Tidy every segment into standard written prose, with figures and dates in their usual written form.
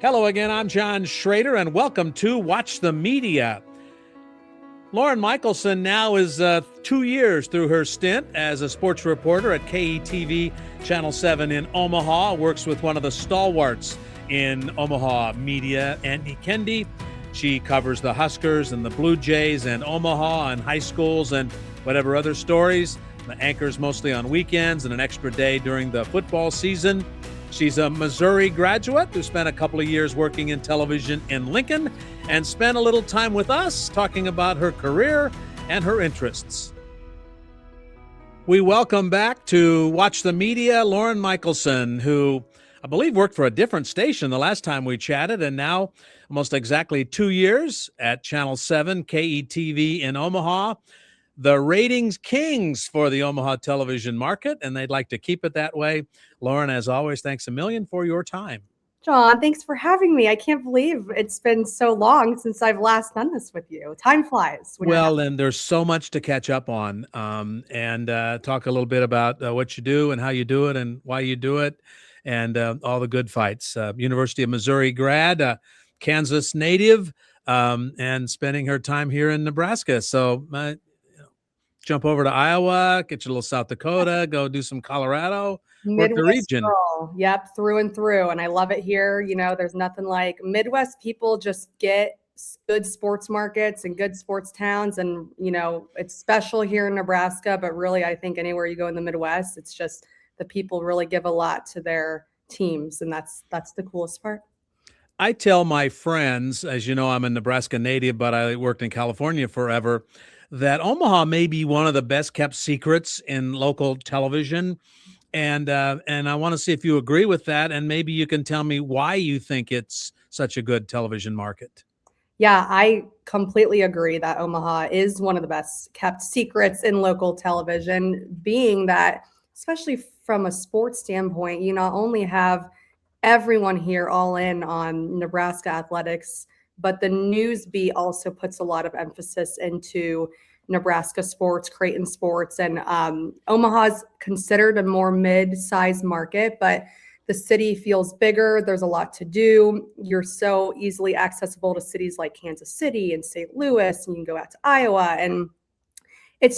Hello again, I'm John Shrader, and welcome to Watch the Media. Lauren Michelson now is 2 years through her stint as a sports reporter at KETV Channel 7 in Omaha, works with one of the stalwarts in Omaha media, Andy Kendi. She covers the Huskers and the Blue Jays and Omaha and high schools and whatever other stories. The anchors mostly on weekends and an extra day during the football season. She's a Missouri graduate who spent a couple of years working in television in Lincoln and spent a little time with us talking about her career and her interests. We welcome back to Watch the Media Lauren Michelson, who I believe worked for a different station the last time we chatted, and now almost exactly 2 years at Channel 7 KETV in Omaha. The ratings kings for the Omaha television market, and they'd like to keep it that way. Lauren, as always, thanks a million for your time. John, thanks for having me. I can't believe it's been so long since I've last done this with you. Time flies. Well, and there's so much to catch up on, and talk a little bit about what you do and how you do it and why you do it, and all the good fights. University of Missouri grad, Kansas native, and spending her time here in Nebraska. So jump over to Iowa, get you a little South Dakota, go do some Colorado, work the region. Girl. Yep, through and through. And I love it here. You know, there's nothing like Midwest people just get good sports markets and good sports towns. And, you know, it's special here in Nebraska, but really, I think anywhere you go in the Midwest, it's just the people really give a lot to their teams. And that's the coolest part. I tell my friends, as you know, I'm a Nebraska native, but I worked in California forever, that Omaha may be one of the best kept secrets in local television. And I want to see if you agree with that. And maybe you can tell me why you think it's such a good television market. Yeah, I completely agree that Omaha is one of the best kept secrets in local television, being that, especially from a sports standpoint, you not only have everyone here all in on Nebraska athletics, but the news beat also puts a lot of emphasis into Nebraska sports, Creighton sports, and Omaha's considered a more mid-sized market, but the city feels bigger. There's a lot to do. You're so easily accessible to cities like Kansas City and St. Louis, and you can go out to Iowa. And it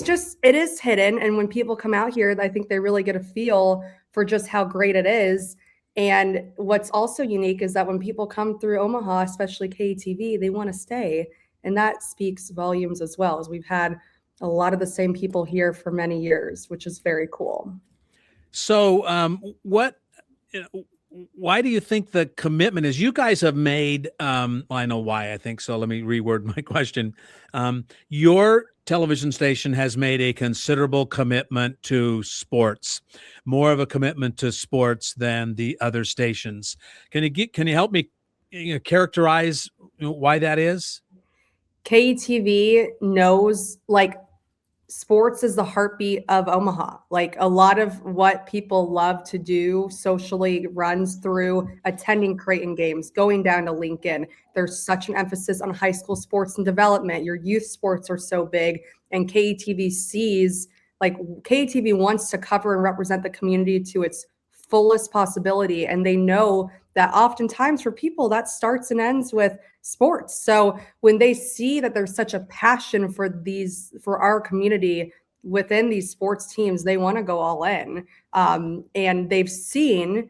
is hidden. And when people come out here, I think they really get a feel for just how great it is. And what's also unique is that when people come through Omaha, especially KETV, they want to stay. And that speaks volumes as well, as we've had a lot of the same people here for many years, which is very cool. So why do you think the commitment is? You guys have made, I know why, I think so. Let me reword my question. Your television station has made a considerable commitment to sports, more of a commitment to sports than the other stations. Can you help me characterize why that is? KETV knows, like, sports is the heartbeat of Omaha. Like, a lot of what people love to do socially runs through attending Creighton games, going down to Lincoln. There's such an emphasis on high school sports and development. Your youth sports are so big, and KETV wants to cover and represent the community to its fullest possibility. And they know that oftentimes for people that starts and ends with sports. So when they see that there's such a passion for our community within these sports teams, they want to go all in. And they've seen,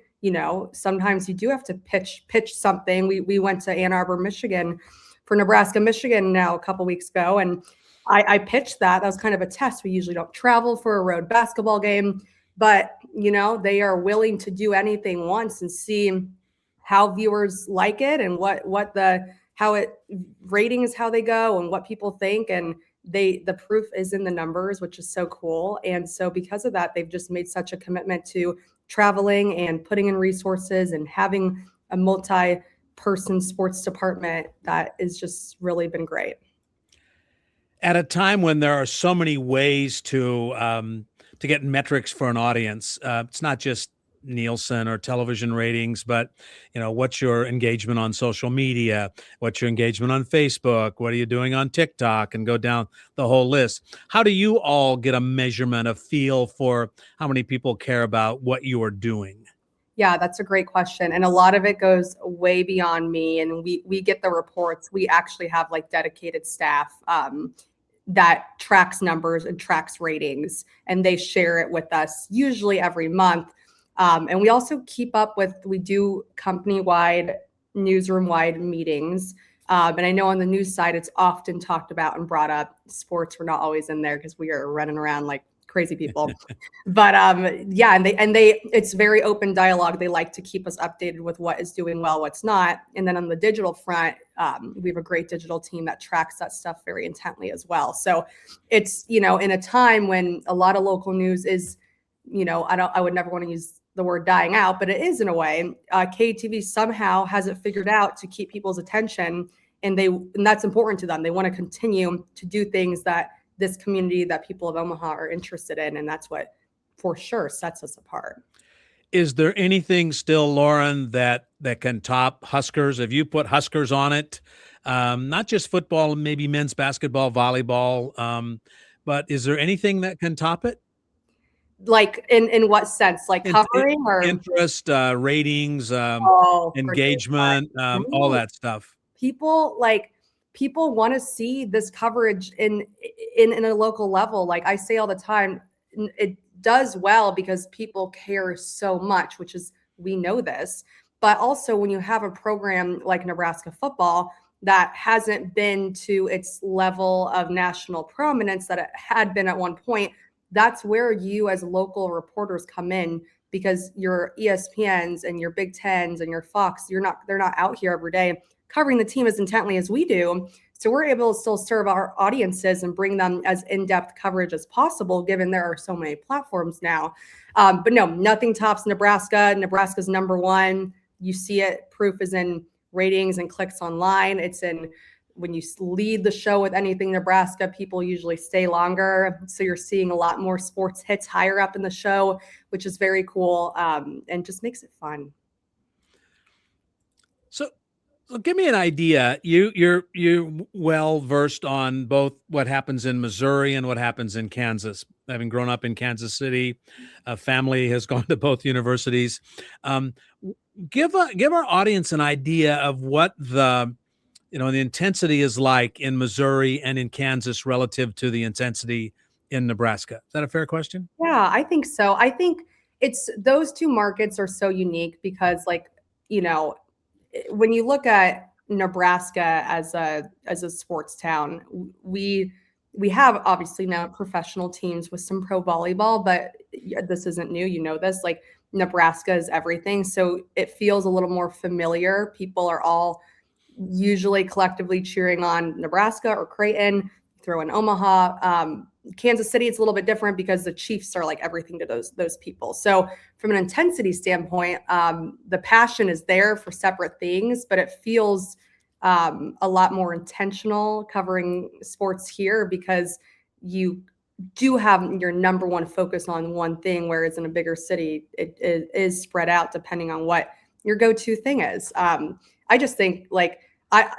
sometimes you do have to pitch something. We went to Ann Arbor, Michigan for Nebraska, Michigan now a couple weeks ago. And I pitched that. That was kind of a test. We usually don't travel for a road basketball game, but they are willing to do anything once and see how viewers like it and ratings, how they go and what people think. And the proof is in the numbers, which is so cool. And so because of that, they've just made such a commitment to traveling and putting in resources and having a multi-person sports department that has just really been great. At a time when there are so many ways to get metrics for an audience, it's not just Nielsen or television ratings, but what's your engagement on social media? What's your engagement on Facebook? What are you doing on TikTok? And go down the whole list. How do you all get a measurement, a feel for how many people care about what you are doing? Yeah, that's a great question. And a lot of it goes way beyond me. And we get the reports. We actually have like dedicated staff that tracks numbers and tracks ratings, and they share it with us usually every month. And we also keep up with, we do company-wide, newsroom-wide meetings. And I know on the news side, it's often talked about and brought up. Sports, we're not always in there because we are running around like crazy people. But yeah, and they it's very open dialogue. They like to keep us updated with what is doing well, what's not. And then on the digital front, we have a great digital team that tracks that stuff very intently as well. So it's, in a time when a lot of local news is, I would never want to use the word dying out, but it is in a way. KETV somehow has it figured out to keep people's attention, and that's important to them. They want to continue to do things that this community, that people of Omaha are interested in, and that's what for sure sets us apart. Is there anything still, Lauren, that can top Huskers? If you put Huskers on it, not just football, maybe men's basketball, volleyball, but is there anything that can top it? Like in what sense? Like covering or interest, ratings, engagement, all that stuff. People want to see this coverage in a local level. Like I say all the time, it does well because people care so much, which is, we know this. But also when you have a program like Nebraska football that hasn't been to its level of national prominence that it had been at one point, that's where you as local reporters come in, because your ESPNs and your Big Tens and your Fox, they're not out here every day covering the team as intently as we do. So we're able to still serve our audiences and bring them as in-depth coverage as possible, given there are so many platforms now. But no, nothing tops Nebraska. Nebraska's number one. You see it. Proof is in ratings and clicks online. It's in when you lead the show with anything Nebraska, people usually stay longer. So you're seeing a lot more sports hits higher up in the show, which is very cool, and just makes it fun. So give me an idea. You're well versed on both what happens in Missouri and what happens in Kansas. Having grown up in Kansas City, a family has gone to both universities. Give our audience an idea of what the intensity is like in Missouri and in Kansas relative to the intensity in Nebraska. Is that a fair question? Yeah, I think so. I think it's, those two markets are so unique because, when you look at Nebraska as a sports town, we have obviously now professional teams with some pro volleyball, but this isn't new. This, like, Nebraska is everything. So it feels a little more familiar. People are all usually collectively cheering on Nebraska or Creighton, throw in Omaha. Kansas City, it's a little bit different because the Chiefs are like everything to those people. So from an intensity standpoint, the passion is there for separate things, but it feels a lot more intentional covering sports here because you do have your number one focus on one thing, whereas in a bigger city, it is spread out depending on what your go-to thing is. I just think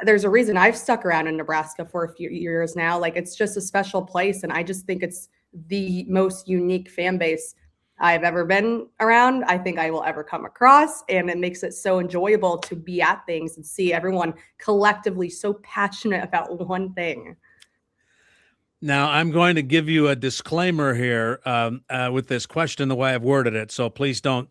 there's a reason I've stuck around in Nebraska for a few years now. Like, it's just a special place. And I just think it's the most unique fan base I've ever been around. I think I will ever come across. And it makes it so enjoyable to be at things and see everyone collectively so passionate about one thing. Now, I'm going to give you a disclaimer here with this question, the way I've worded it. So please don't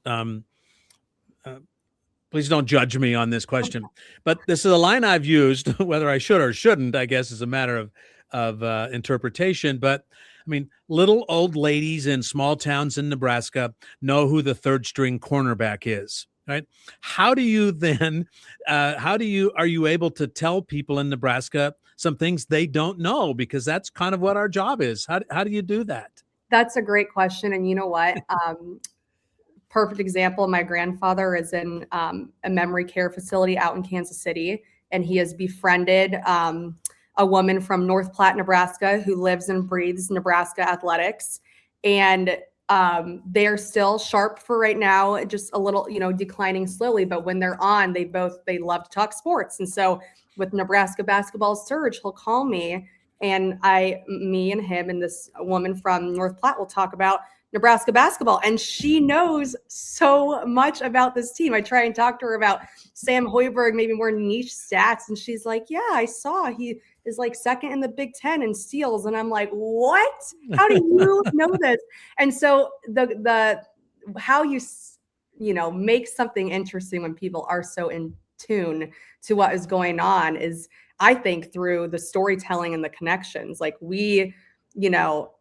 judge me on this question. But this is a line I've used, whether I should or shouldn't, I guess, is a matter of interpretation. But I mean, little old ladies in small towns in Nebraska know who the third string cornerback is, right? How do you then, are you able to tell people in Nebraska some things they don't know? Because that's kind of what our job is. How do you do that? That's a great question. And you know what? Perfect example. My grandfather is in a memory care facility out in Kansas City, and he has befriended a woman from North Platte, Nebraska, who lives and breathes Nebraska athletics. And they're still sharp for right now, just a little, declining slowly. But when they're on, they love to talk sports. And so with Nebraska basketball surge, he'll call me, and me and him and this woman from North Platte will talk about Nebraska basketball, and she knows so much about this team. I try and talk to her about Sam Hoiberg, maybe more niche stats, and she's like, yeah, I saw he is like second in the Big Ten in steals. And I'm like, what? How do you know this? And so the how you make something interesting when people are so in tune to what is going on is, I think, through the storytelling and the connections. Like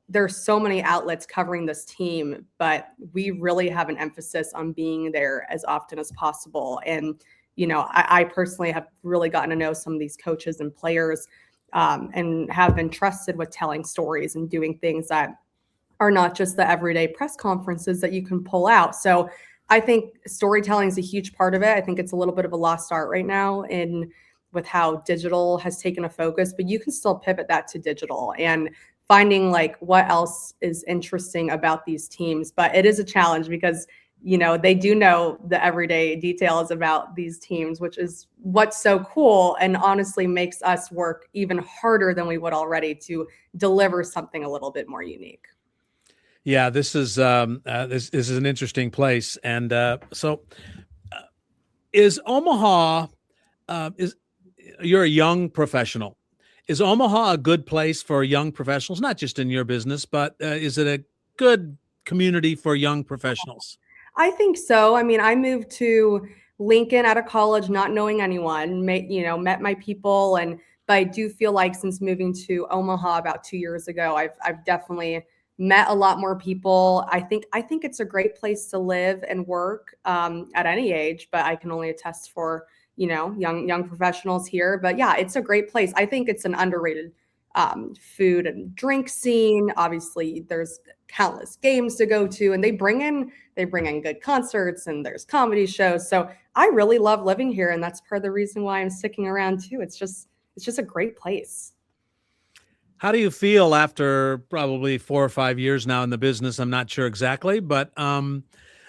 there's so many outlets covering this team, but we really have an emphasis on being there as often as possible. And, I personally have really gotten to know some of these coaches and players and have been trusted with telling stories and doing things that are not just the everyday press conferences that you can pull out. So I think storytelling is a huge part of it. I think it's a little bit of a lost art right now with how digital has taken a focus, but you can still pivot that to digital and finding like what else is interesting about these teams. But it is a challenge because, they do know the everyday details about these teams, which is what's so cool and honestly makes us work even harder than we would already to deliver something a little bit more unique. Yeah, this is this is an interesting place. And is Omaha, you're a young professional. Is Omaha a good place for young professionals, not just in your business, but is it a good community for young professionals? I think so. I mean, I moved to Lincoln out of college, not knowing anyone, met my people. But I do feel like since moving to Omaha about 2 years ago, I've definitely met a lot more people. I think it's a great place to live and work at any age, but I can only attest for young professionals here. But yeah, it's a great place. I think it's an underrated food and drink scene. Obviously, there's countless games to go to, and they bring in good concerts and there's comedy shows. So I really love living here, and that's part of the reason why I'm sticking around too. It's just a great place. How do you feel after probably 4 or 5 years now in the business? I'm not sure exactly, but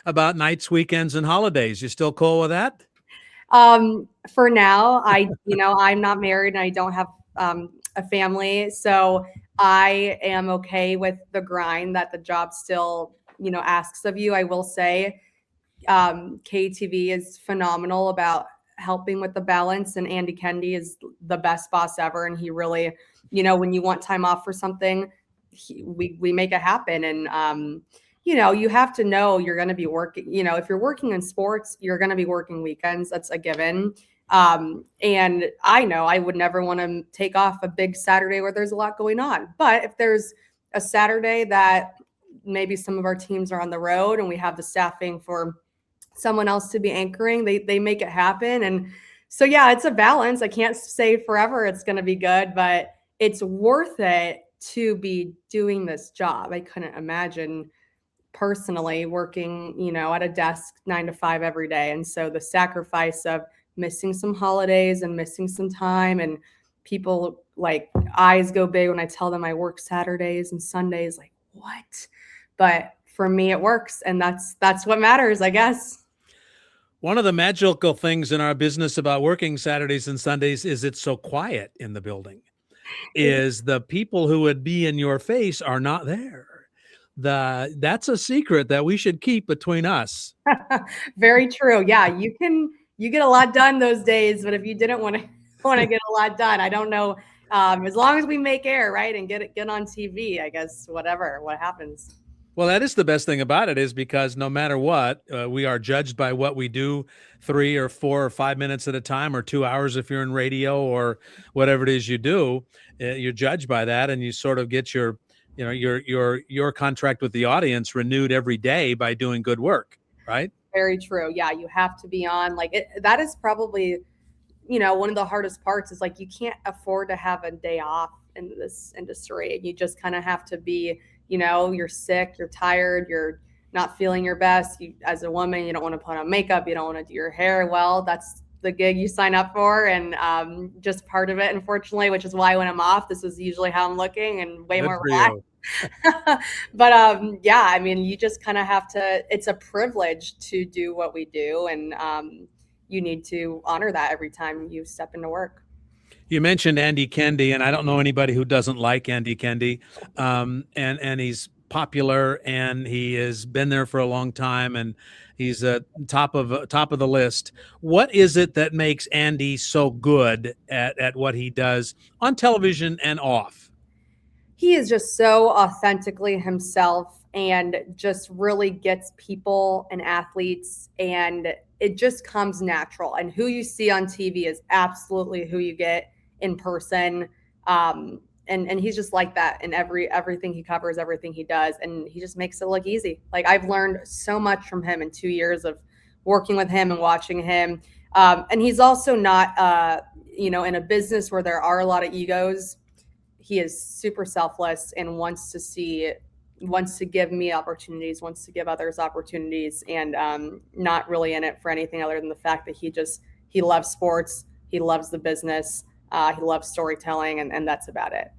about nights, weekends, and holidays. You still cool with that? For now, I'm not married and I don't have a family. So I am okay with the grind that the job still, asks of you. I will say KETV is phenomenal about helping with the balance, and Andy Kendi is the best boss ever. And he really, when you want time off for something, we make it happen. And, you have to know you're going to be working, if you're working in sports, you're going to be working weekends. That's a given. And I know I would never want to take off a big Saturday where there's a lot going on. But if there's a Saturday that maybe some of our teams are on the road and we have the staffing for someone else to be anchoring, they make it happen. And so, yeah, it's a balance. I can't say forever it's going to be good, but it's worth it to be doing this job. I couldn't imagine personally working, at a desk 9 to 5 every day. And so the sacrifice of missing some holidays and missing some time, and people like eyes go big when I tell them I work Saturdays and Sundays, like what? But for me, it works. And that's what matters, I guess. One of the magical things in our business about working Saturdays and Sundays is it's so quiet in the building, is the people who would be in your face are not there. That's a secret that we should keep between us. Very true. Yeah, you get a lot done those days, but if you didn't want to get a lot done, I don't know. As long as we make air, right, and get on TV, I guess what happens. Well, that is the best thing about it, is because no matter what, we are judged by what we do 3 or 4 or 5 minutes at a time, or 2 hours if you're in radio or whatever it is you do. You're judged by that, and you sort of get your contract with the audience renewed every day by doing good work, right? Very true. Yeah, you have to be on. That is probably, one of the hardest parts is like you can't afford to have a day off in this industry. You just kind of have to be, you're sick, you're tired, you're not feeling your best. As a woman, you don't want to put on makeup, you don't want to do your hair. Well, that's the gig you sign up for, and just part of it, unfortunately, which is why when I'm off, this is usually how I'm looking and way more relaxed. But yeah, I mean, you just kind of have to, it's a privilege to do what we do, and you need to honor that every time you step into work. You mentioned Andy Kendi, and I don't know anybody who doesn't like Andy Kendi, and he's popular, and he has been there for a long time, and he's top of the list. What is it that makes Andy so good at what he does on television and off? He is just so authentically himself and just really gets people and athletes, and it just comes natural. And who you see on TV is absolutely who you get in person. And he's just like that in everything he covers, everything he does, and he just makes it look easy. Like, I've learned so much from him in 2 years of working with him and watching him. And he's also not, in a business where there are a lot of egos. He is super selfless and wants to give me opportunities, wants to give others opportunities, and not really in it for anything other than the fact that he loves sports, he loves the business, he loves storytelling, and that's about it.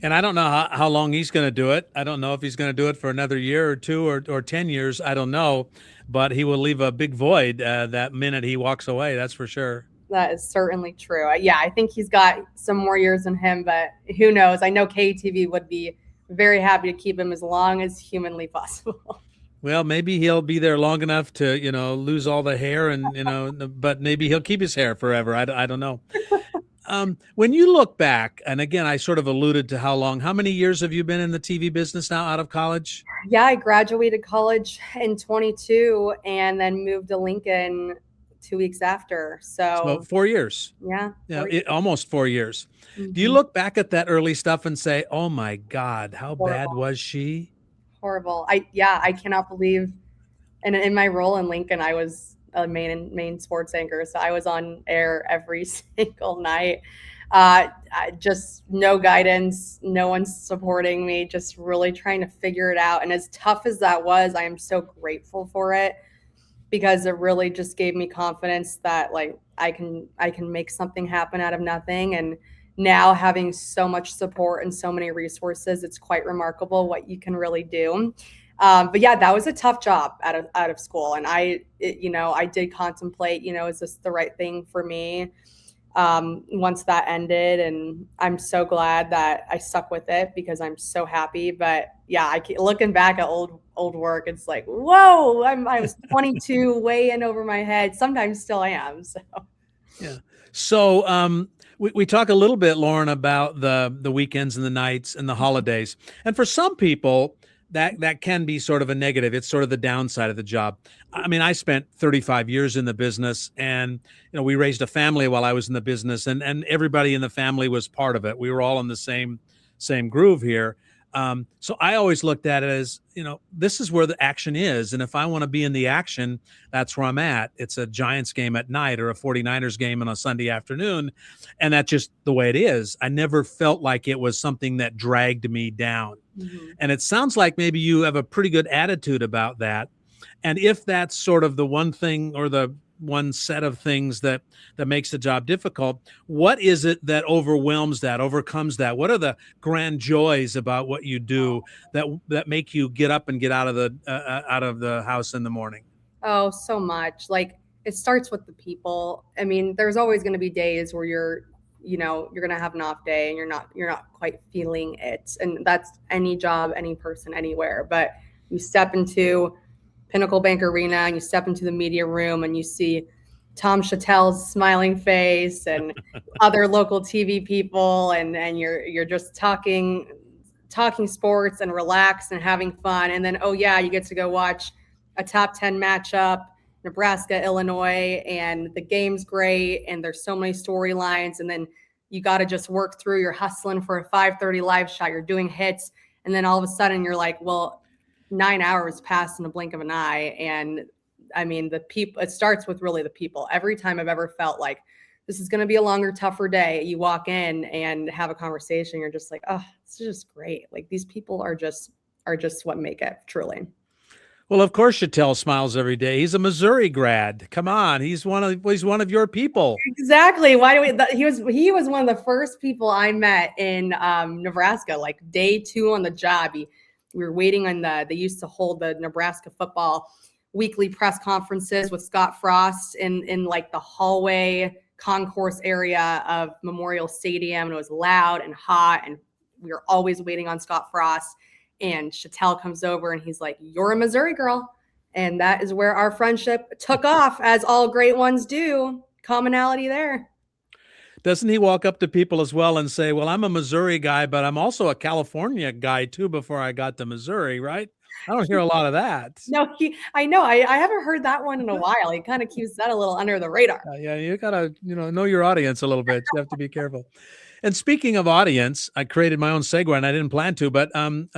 And I don't know how long he's going to do it. I don't know if he's going to do it for another year or two or 10 years. I don't know, but he will leave a big void that minute he walks away. That's for sure. That is certainly true. Yeah, I think he's got some more years in him, but who knows? I know KETV would be very happy to keep him as long as humanly possible. Well, maybe he'll be there long enough to, lose all the hair and, but maybe he'll keep his hair forever. I don't know. When you look back, and again, I sort of alluded to how many years have you been in the TV business now out of college? Yeah, I graduated college in 22 and then moved to Lincoln 2 weeks after. So 4 years. Yeah. Almost 4 years. Mm-hmm. Do you look back at that early stuff and say, oh my God, how bad was she? Horrible. I cannot believe. And in my role in Lincoln, I was a main sports anchor. So I was on air every single night. Just no guidance, no one's supporting me, just really trying to figure it out. And as tough as that was, I am so grateful for it, because it really just gave me confidence that like I can make something happen out of nothing. And now having so much support and so many resources, it's quite remarkable what you can really do. But yeah, that was a tough job out of school. And I did contemplate, is this the right thing for me? Once that ended, and I'm so glad that I stuck with it because I'm so happy. But yeah, looking back at old work, it's like, whoa, I was 22, way in over my head. Sometimes still am. So yeah. So we talk a little bit, Lauren, about the weekends and the nights and the holidays, and for some people that can be sort of a negative. It's sort of the downside of the job. I mean, I spent 35 years in the business, and we raised a family while I was in the business, and everybody in the family was part of it. We were all in the same groove here. So I always looked at it as, this is where the action is. And if I want to be in the action, that's where I'm at. It's a Giants game at night or a 49ers game on a Sunday afternoon. And that's just the way it is. I never felt like it was something that dragged me down. Mm-hmm. And it sounds like maybe you have a pretty good attitude about that. And if that's sort of the one thing or the one set of things that makes the job difficult, what is it that overwhelms that, overcomes that? What are the grand joys about what you do that make you get up and get out of the house in the morning? Oh, so much. Like, it starts with the people. I mean, there's always going to be days where you're going to have an off day and you're not quite feeling it. And that's any job, any person, anywhere. But you step into Pinnacle Bank Arena and you step into the media room and you see Tom Chattel's smiling face and other local TV people, and you're just talking sports and relaxed and having fun. And then, oh yeah, you get to go watch a top 10 matchup, Nebraska, Illinois, and the game's great and there's so many storylines. And then you got to just work through. You're hustling for a 5:30 live shot. You're doing hits. And then all of a sudden you're like, well, 9 hours passed in a blink of an eye. And I mean, the people, it starts with really the people. Every time I've ever felt like this is going to be a longer, tougher day, you walk in and have a conversation. You're just like, oh, this is just great. Like, these people are just what make it, truly. Well, of course, Chattel smiles every day. He's a Missouri grad. Come on, he's one of your people. Exactly. Why do he was one of the first people I met in Nebraska. Like, day 2 on the job, we were waiting on they used to hold the Nebraska football weekly press conferences with Scott Frost in like the hallway concourse area of Memorial Stadium. And it was loud and hot, and we were always waiting on Scott Frost. And Chattel comes over and he's like, "You're a Missouri girl." And that is where our friendship took off, as all great ones do. Commonality there. Doesn't he walk up to people as well and say, "Well, I'm a Missouri guy, but I'm also a California guy too before I got to Missouri," right? I don't hear a lot of that. No, I know. I haven't heard that one in a while. He kind of keeps that a little under the radar. Yeah, you gotta, know your audience a little bit. You have to be careful. And speaking of audience, I created my own segue and I didn't plan to, but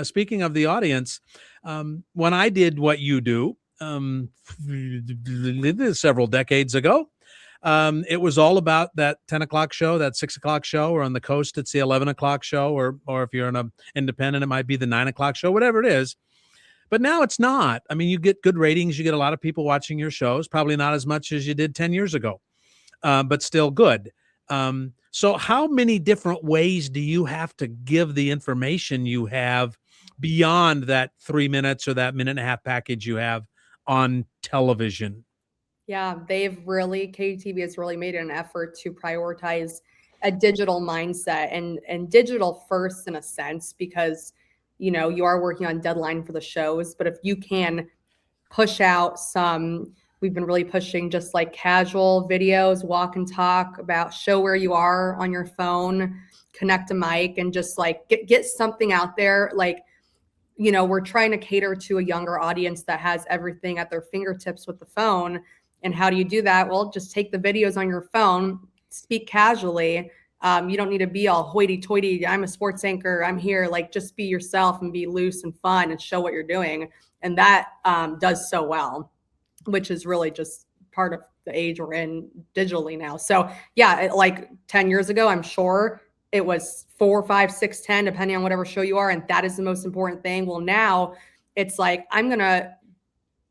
speaking of the audience, when I did what you do several decades ago, it was all about that 10 o'clock show, that 6 o'clock show, or on the coast, it's the 11 o'clock show, or if you're an independent, it might be the 9 o'clock show, whatever it is. But now it's not. I mean, you get good ratings. You get a lot of people watching your shows, probably not as much as you did 10 years ago, but still good. So how many different ways do you have to give the information you have beyond that 3 minutes or that minute and a half package you have on television? Yeah, KETV has really made an effort to prioritize a digital mindset and digital first in a sense, because, you are working on deadline for the shows, but if you can push out we've been really pushing just like casual videos, walk and talk about, show where you are on your phone, connect a mic, and just like get something out there. Like, we're trying to cater to a younger audience that has everything at their fingertips with the phone. And how do you do that? Well, just take the videos on your phone, speak casually. You don't need to be all hoity-toity. I'm a sports anchor, I'm here. Like, just be yourself and be loose and fun and show what you're doing. And that does so well, which is really just part of the age we're in digitally now. So yeah, like 10 years ago, I'm sure it was 4, 5, 6, 10, depending on whatever show you are. And that is the most important thing. Well, now it's like, I'm going to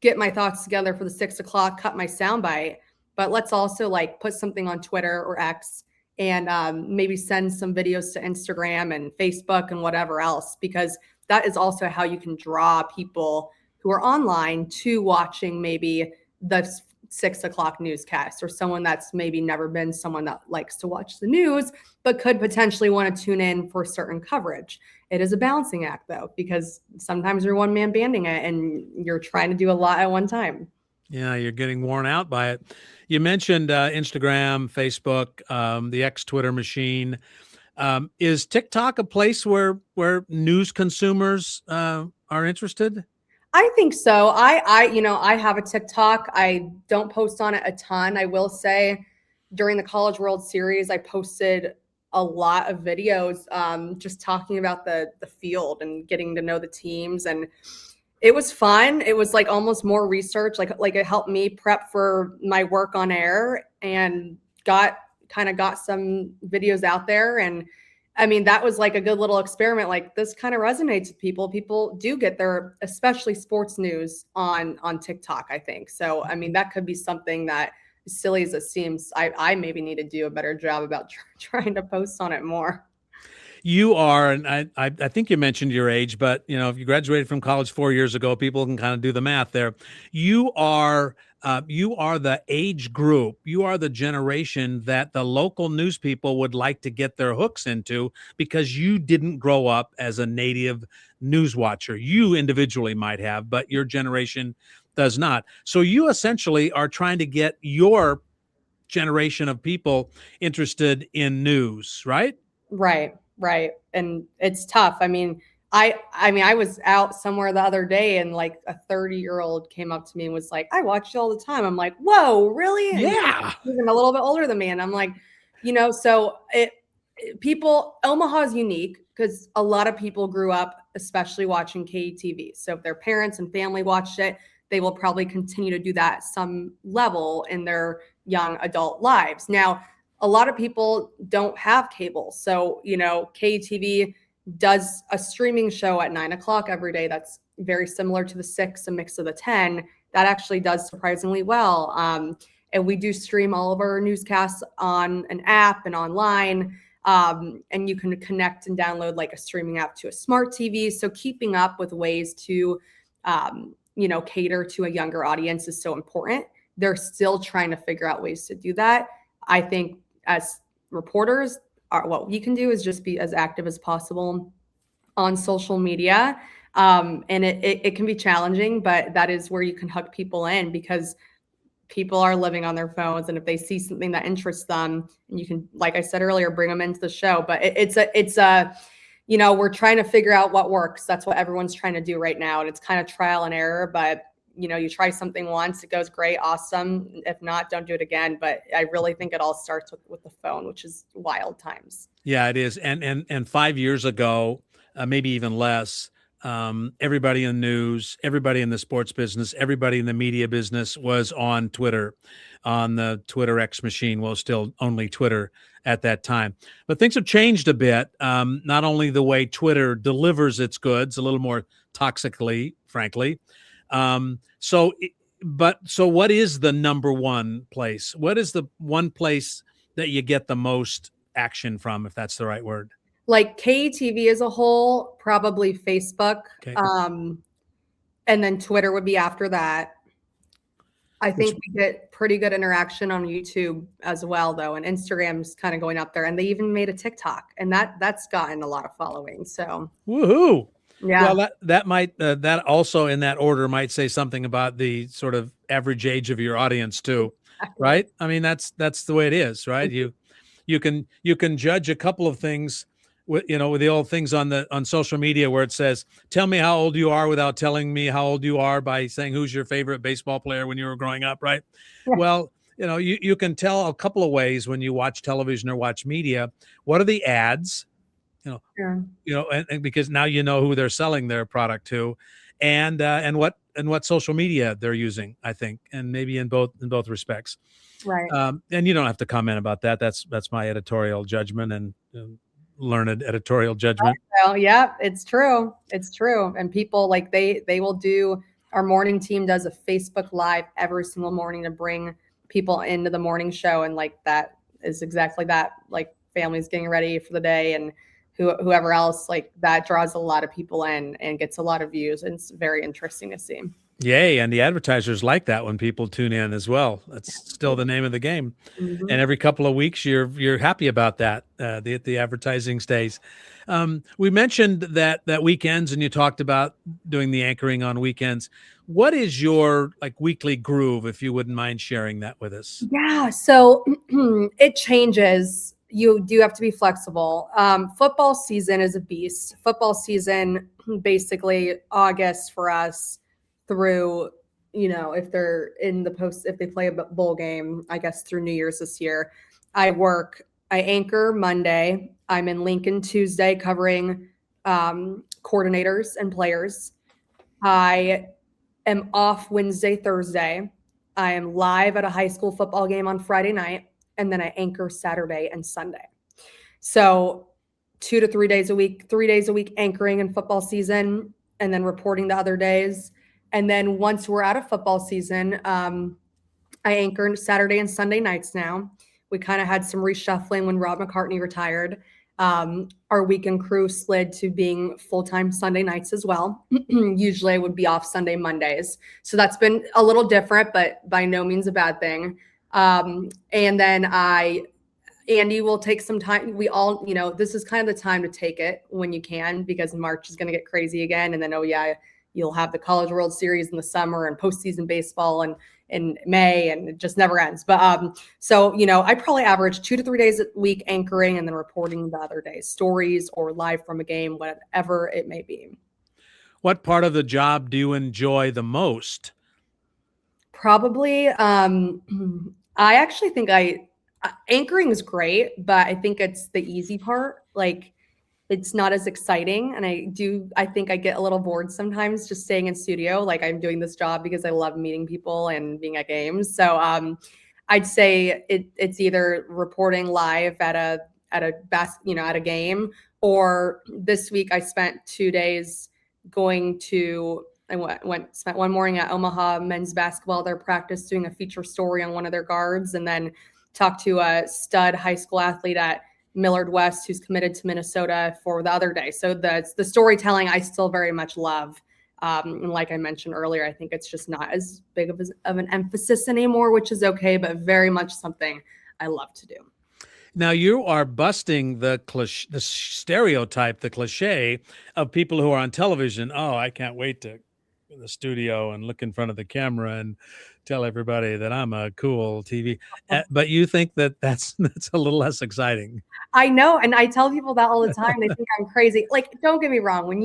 get my thoughts together for the 6 o'clock, cut my soundbite, but let's also like put something on Twitter or X and maybe send some videos to Instagram and Facebook and whatever else, because that is also how you can draw people who are online to watching maybe the 6 o'clock newscast, or someone that's maybe never been someone that likes to watch the news, but could potentially want to tune in for certain coverage. It is a balancing act though, because sometimes you're one man banding it and you're trying to do a lot at one time. Yeah, you're getting worn out by it. You mentioned Instagram, Facebook, the Twitter machine. Is TikTok a place where news consumers are interested? I think so. I have a TikTok. I don't post on it a ton. I will say during the College World Series, I posted a lot of videos just talking about the field and getting to know the teams. And it was fun. It was like almost more research, like it helped me prep for my work on air, and got some videos out there. And I mean, that was like a good little experiment. Like, this kind of resonates with people. People do get their, especially sports news on TikTok, I think. So, I mean, that could be something that, as silly as it seems, I maybe need to do a better job about trying to post on it more. You are, and I think you mentioned your age, but if you graduated from college 4 years ago, people can kind of do the math there. You are the age group. You are the generation that the local news people would like to get their hooks into, because you didn't grow up as a native news watcher. You individually might have, but your generation does not. So you essentially are trying to get your generation of people interested in news, right? Right. And it's tough. I mean, I was out somewhere the other day and like a 30-year-old came up to me and was like, "I watch you all the time." I'm like, "Whoa, really?" And yeah. Even a little bit older than me. And I'm like, so Omaha is unique because a lot of people grew up, especially watching KETV. So if their parents and family watched it, they will probably continue to do that at some level in their young adult lives. Now, a lot of people don't have cable. So, KETV does a streaming show at 9 o'clock every day. That's very similar to the 6, a mix of the 10. That actually does surprisingly well. And we do stream all of our newscasts on an app and online. And you can connect and download like a streaming app to a smart TV. So keeping up with ways to, cater to a younger audience is so important. They're still trying to figure out ways to do that. I think as reporters, what we can do is just be as active as possible on social media. And it can be challenging, but that is where you can hook people in, because people are living on their phones. And if they see something that interests them, and you can, like I said earlier, bring them into the show. But it's a, we're trying to figure out what works. That's what everyone's trying to do right now. And it's kind of trial and error, but you try something once, it goes great, awesome. If not, don't do it again. But I really think it all starts with the phone, which is wild times. Yeah, it is. And 5 years ago, maybe even less, everybody in the news, everybody in the sports business, everybody in the media business was on Twitter, on the Twitter X machine. Well, still only Twitter at that time. But things have changed a bit. Not only the way Twitter delivers its goods, a little more toxically, frankly. So what is the number one place? What is the one place that you get the most action from, if that's the right word? Like KETV as a whole, probably Facebook. Okay. And then Twitter would be after that. I think we get pretty good interaction on YouTube as well, though, and Instagram's kind of going up there. And they even made a TikTok, and that's gotten a lot of following. So woohoo! Yeah. Well, that might that also in that order might say something about the sort of average age of your audience too, right? I mean, that's the way it is, right? You can judge a couple of things with the old things on social media where it says, tell me how old you are without telling me how old you are by saying who's your favorite baseball player when you were growing up, right? Yeah. Well, you can tell a couple of ways when you watch television or watch media. What are the ads? Yeah. And because now you know who they're selling their product to, and what social media they're using, I think, and maybe in both respects. Right. And you don't have to comment about that. That's my editorial judgment and learned editorial judgment. Well, yeah, it's true. It's true. And people they will do, our morning team does a Facebook Live every single morning to bring people into the morning show. And that is exactly that, families getting ready for the day, and whoever else, that draws a lot of people in and gets a lot of views. And it's very interesting to see. Yay. And the advertisers like that when people tune in as well. That's still the name of the game. Mm-hmm. And every couple of weeks, you're happy about that. The advertising stays. We mentioned that weekends, and you talked about doing the anchoring on weekends. What is your weekly groove, if you wouldn't mind sharing that with us? Yeah. So it changes. You do have to be flexible. Football season is a beast. Football season, basically August for us through, if they're in if they play a bowl game, I guess through New Year's this year. I anchor Monday. I'm in Lincoln Tuesday covering coordinators and players. I am off Wednesday, Thursday. I am live at a high school football game on Friday night. And then I anchor Saturday and Sunday. So 2 to 3 days a week, 3 days a week anchoring in football season, and then reporting the other days. And then once we're out of football season, I anchor Saturday and Sunday nights now. We kind of had some reshuffling when Rob McCartney retired. Our weekend crew slid to being full-time Sunday nights as well. Usually I would be off Sunday, Mondays. So that's been a little different, but by no means a bad thing. And then Andy will take some time. We all, this is kind of the time to take it when you can, because March is going to get crazy again. And then, you'll have the College World Series in the summer and postseason baseball and in May, and it just never ends. But so I probably average 2 to 3 days a week anchoring and then reporting the other days, stories or live from a game, whatever it may be. What part of the job do you enjoy the most? Probably, I actually think anchoring is great, but I think it's the easy part. It's not as exciting. And I think I get a little bored sometimes just staying in studio. I'm doing this job because I love meeting people and being at games. So I'd say it's either reporting live at a game, or this week I spent 2 days spent one morning at Omaha men's basketball, their practice, doing a feature story on one of their guards, and then talked to a stud high school athlete at Millard West who's committed to Minnesota for the other day. So the storytelling I still very much love. And like I mentioned earlier, I think it's just not as big of an emphasis anymore, which is okay, but very much something I love to do. Now you are busting the stereotype, the cliche of people who are on television. Oh, I can't wait to in the studio and look in front of the camera and tell everybody that I'm a cool TV. But you think that that's a little less exciting. I know, and I tell people that all the time. They think I'm crazy. Like, don't get me wrong. When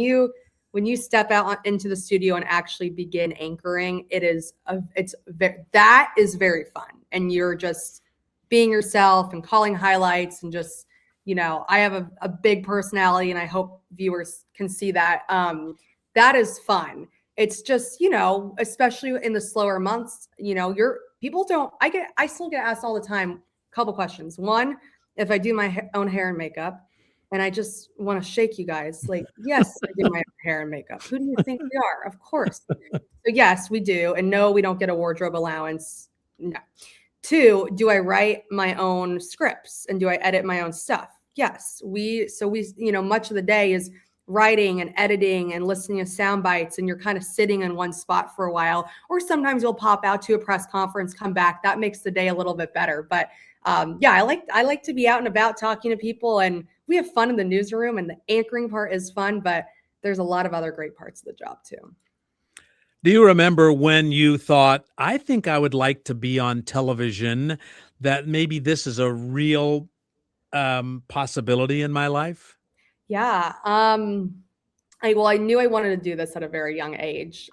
you step out into the studio and actually begin anchoring, that is very fun, and you're just being yourself and calling highlights and just, I have a big personality, and I hope viewers can see that. That is fun. It's just, especially in the slower months, I still get asked all the time, a couple questions. One, if I do my own hair and makeup, and I just want to shake you guys, like, yes, I do my own hair and makeup. Who do you think we are? Of course. So yes, we do. And no, we don't get a wardrobe allowance. No. Two, do I write my own scripts and do I edit my own stuff? Yes. Much of the day is writing and editing and listening to sound bites, and you're kind of sitting in one spot for a while, or sometimes you'll pop out to a press conference, come back. That makes the day a little bit better. But I like to be out and about talking to people, and we have fun in the newsroom, and the anchoring part is fun, but there's a lot of other great parts of the job too. Do you remember when you thought, I think I would like to be on television, that maybe this is a real possibility in my life? Yeah. I knew I wanted to do this at a very young age.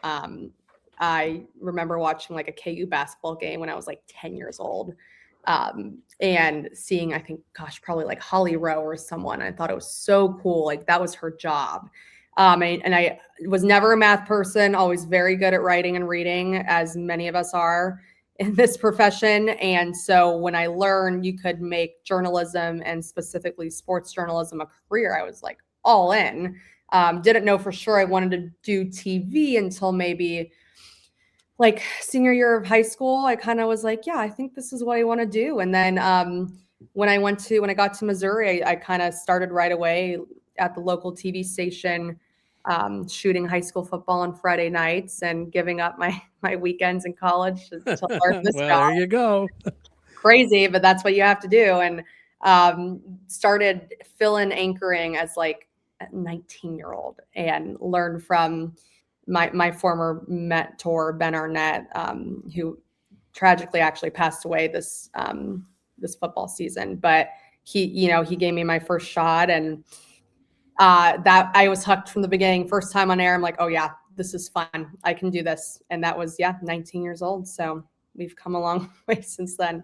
I remember watching like a KU basketball game when I was like 10 years old. And seeing, I think, probably like Holly Rowe or someone. I thought it was so cool. Like that was her job. And I was never a math person, always very good at writing and reading, as many of us are in this profession. And so when I learned you could make journalism, and specifically sports journalism, a career, I was like all in. Didn't know for sure I wanted to do TV until maybe like senior year of high school. I kind of was like, yeah, I think this is what I want to do. And then when I got to Missouri, I kind of started right away at the local TV station, shooting high school football on Friday nights and giving up my weekends in college to learn this job. There you go. Crazy, but that's what you have to do. And started fill-in anchoring as like a 19-year-old, and learned from my former mentor, Ben Arnett, who tragically actually passed away this football season. But he gave me my first shot, and that I was hooked from the beginning. First time on air, I'm like, oh yeah, this is fun. I can do this. And that was 19 years old. So we've come a long way since then.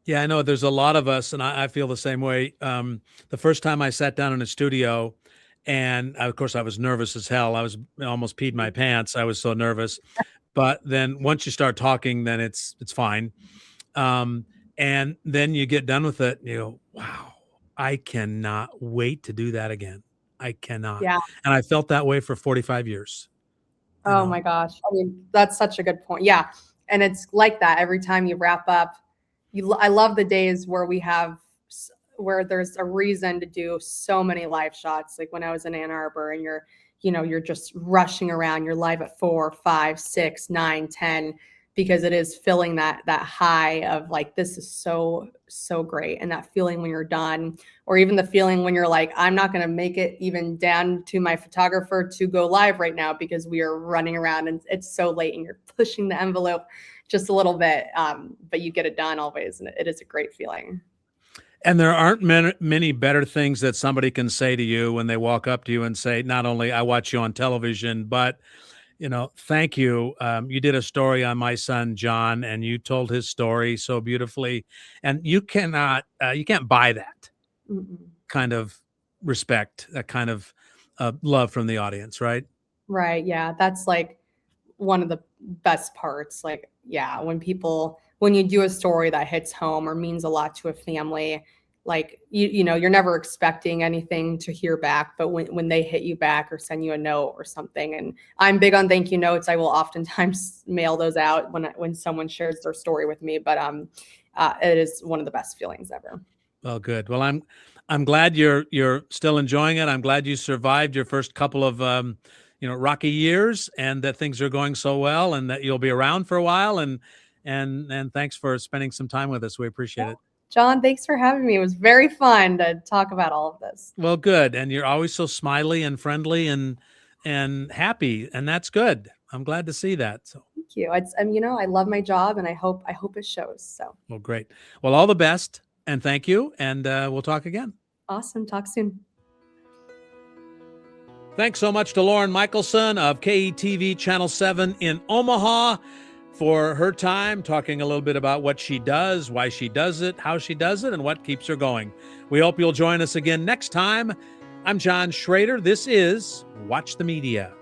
Yeah, I know there's a lot of us, and I feel the same way. The first time I sat down in a studio, and of course I was nervous as hell. I almost peed my pants. I was so nervous. But then once you start talking, then it's fine. And then you get done with it, and you go, wow, I cannot wait to do that again. I cannot. Yeah. And I felt that way for 45 years. Oh my gosh. I mean, that's such a good point. Yeah. And it's like that every time you wrap up. I love the days where there's a reason to do so many live shots. Like when I was in Ann Arbor, and you're just rushing around. You're live at 4, 5, 6, 9, 10, because it is filling that high of like, this is so, so great. And that feeling when you're done, or even the feeling when you're like, I'm not going to make it even down to my photographer to go live right now because we are running around and it's so late, and you're pushing the envelope just a little bit. But you get it done always. And it is a great feeling. And there aren't many better things that somebody can say to you when they walk up to you and say, not only I watch you on television, but thank you. You did a story on my son, John, and you told his story so beautifully. And you can't buy that kind of respect, that kind of love from the audience, right? Right. Yeah. That's like one of the best parts. Like, yeah, when you do a story that hits home or means a lot to a family, like, you're never expecting anything to hear back, but when they hit you back or send you a note or something, and I'm big on thank you notes. I will oftentimes mail those out when someone shares their story with me, but it is one of the best feelings ever. Well, good. Well, I'm glad you're still enjoying it. I'm glad you survived your first couple of, rocky years, and that things are going so well, and that you'll be around for a while, and thanks for spending some time with us. We appreciate it. John, thanks for having me. It was very fun to talk about all of this. Well, good. And you're always so smiley and friendly and happy, and that's good. I'm glad to see that. So Thank you. I love my job, and I hope it shows. So, well, great. Well, all the best, and thank you, and we'll talk again. awesome. Talk soon. Thanks so much to Lauren Michelson of KETV Channel 7 in Omaha for her time talking a little bit about what she does, why she does it, how she does it, and what keeps her going. We hope you'll join us again next time. I'm John Shrader. This is Watch the Media.